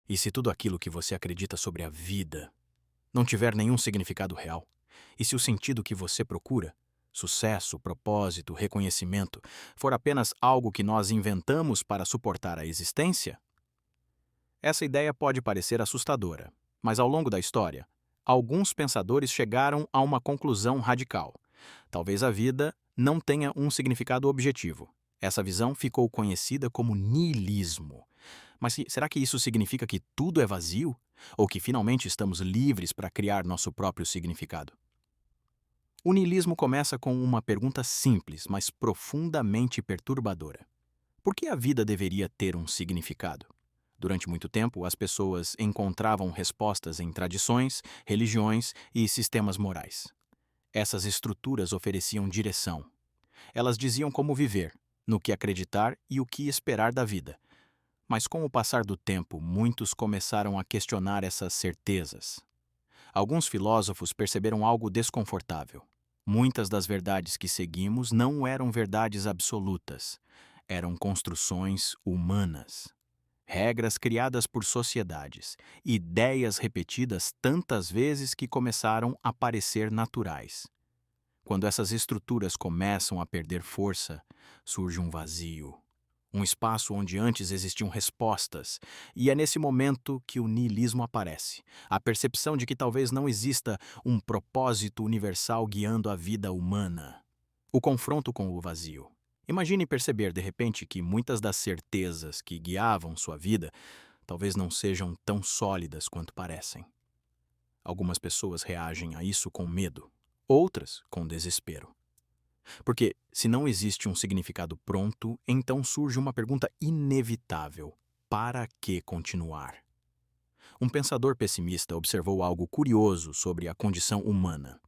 E se tudo aquilo que você acredita sobre a vida não tiver nenhum significado real? E se o sentido que você procura, sucesso, propósito, reconhecimento, for apenas algo que nós inventamos para suportar a existência? Essa ideia pode parecer assustadora, mas ao longo da história, alguns pensadores chegaram a uma conclusão radical. Talvez a vida não tenha um significado objetivo. Essa visão ficou conhecida como niilismo. Mas será que isso significa que tudo é vazio? Ou que finalmente estamos livres para criar nosso próprio significado? O niilismo começa com uma pergunta simples, mas profundamente perturbadora. Por que a vida deveria ter um significado? Durante muito tempo, as pessoas encontravam respostas em tradições, religiões e sistemas morais. Essas estruturas ofereciam direção. Elas diziam como viver, no que acreditar e o que esperar da vida. Mas com o passar do tempo, muitos começaram a questionar essas certezas. Alguns filósofos perceberam algo desconfortável. Muitas das verdades que seguimos não eram verdades absolutas, eram construções humanas. Regras criadas por sociedades, ideias repetidas tantas vezes que começaram a parecer naturais. Quando essas estruturas começam a perder força, surge um vazio, um espaço onde antes existiam respostas, e é nesse momento que o niilismo aparece, a percepção de que talvez não exista um propósito universal guiando a vida humana. O confronto com o vazio. Imagine perceber de repente que muitas das certezas que guiavam sua vida talvez não sejam tão sólidas quanto parecem. Algumas pessoas reagem a isso com medo, outras com desespero. Porque, se não existe um significado pronto, então surge uma pergunta inevitável: para que continuar? Um pensador pessimista observou algo curioso sobre a condição humana.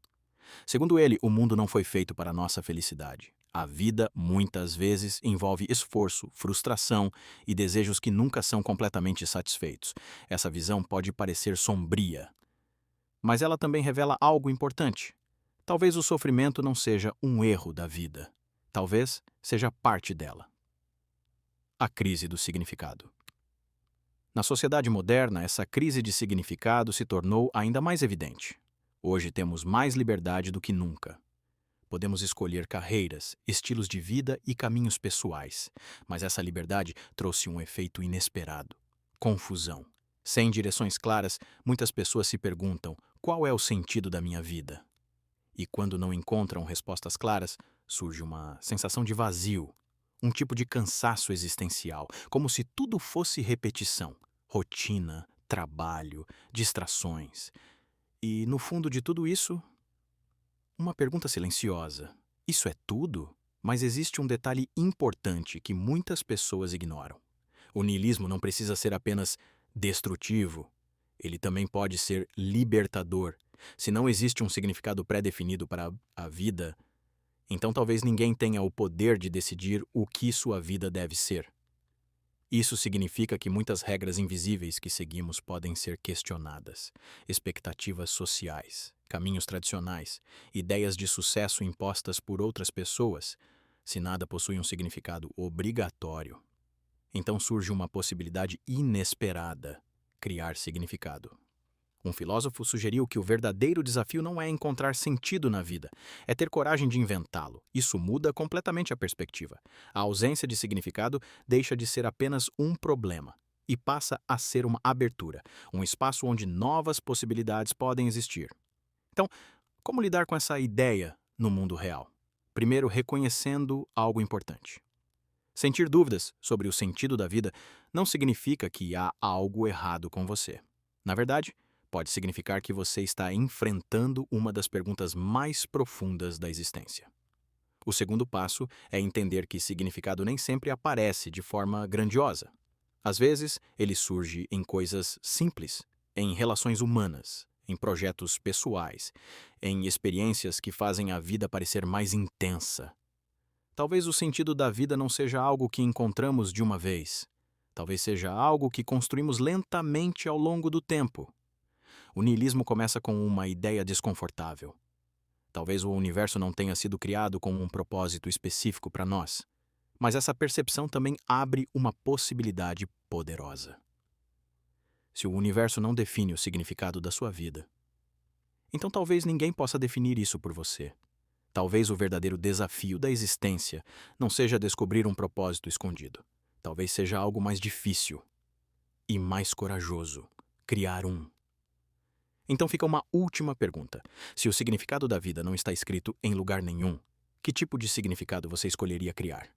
Segundo ele, o mundo não foi feito para nossa felicidade. A vida, muitas vezes, envolve esforço, frustração e desejos que nunca são completamente satisfeitos. Essa visão pode parecer sombria, mas ela também revela algo importante. Talvez o sofrimento não seja um erro da vida. Talvez seja parte dela. A crise do significado. Na sociedade moderna, essa crise de significado se tornou ainda mais evidente. Hoje temos mais liberdade do que nunca. Podemos escolher carreiras, estilos de vida e caminhos pessoais, mas essa liberdade trouxe um efeito inesperado: confusão. Sem direções claras, muitas pessoas se perguntam: qual é o sentido da minha vida? E quando não encontram respostas claras, surge uma sensação de vazio, um tipo de cansaço existencial, como se tudo fosse repetição, rotina, trabalho, distrações. E no fundo de tudo isso, uma pergunta silenciosa: isso é tudo? Mas existe um detalhe importante que muitas pessoas ignoram. O niilismo não precisa ser apenas destrutivo. Ele também pode ser libertador. Se não existe um significado pré-definido para a vida, então talvez ninguém tenha o poder de decidir o que sua vida deve ser. Isso significa que muitas regras invisíveis que seguimos podem ser questionadas. Expectativas sociais, caminhos tradicionais, ideias de sucesso impostas por outras pessoas. Se nada possui um significado obrigatório, então surge uma possibilidade inesperada: criar significado. Um filósofo sugeriu que o verdadeiro desafio não é encontrar sentido na vida, é ter coragem de inventá-lo. Isso muda completamente a perspectiva. A ausência de significado deixa de ser apenas um problema e passa a ser uma abertura, um espaço onde novas possibilidades podem existir. Então, como lidar com essa ideia no mundo real? Primeiro, reconhecendo algo importante. Sentir dúvidas sobre o sentido da vida não significa que há algo errado com você. Na verdade, pode significar que você está enfrentando uma das perguntas mais profundas da existência. O segundo passo é entender que significado nem sempre aparece de forma grandiosa. Às vezes, ele surge em coisas simples, em relações humanas, em projetos pessoais, em experiências que fazem a vida parecer mais intensa. Talvez o sentido da vida não seja algo que encontramos de uma vez. Talvez seja algo que construímos lentamente ao longo do tempo. O niilismo começa com uma ideia desconfortável. Talvez o universo não tenha sido criado com um propósito específico para nós, mas essa percepção também abre uma possibilidade poderosa. Se o universo não define o significado da sua vida, então talvez ninguém possa definir isso por você. Talvez o verdadeiro desafio da existência não seja descobrir um propósito escondido. Talvez seja algo mais difícil e mais corajoso: criar um. Então fica uma última pergunta. Se o significado da vida não está escrito em lugar nenhum, que tipo de significado você escolheria criar?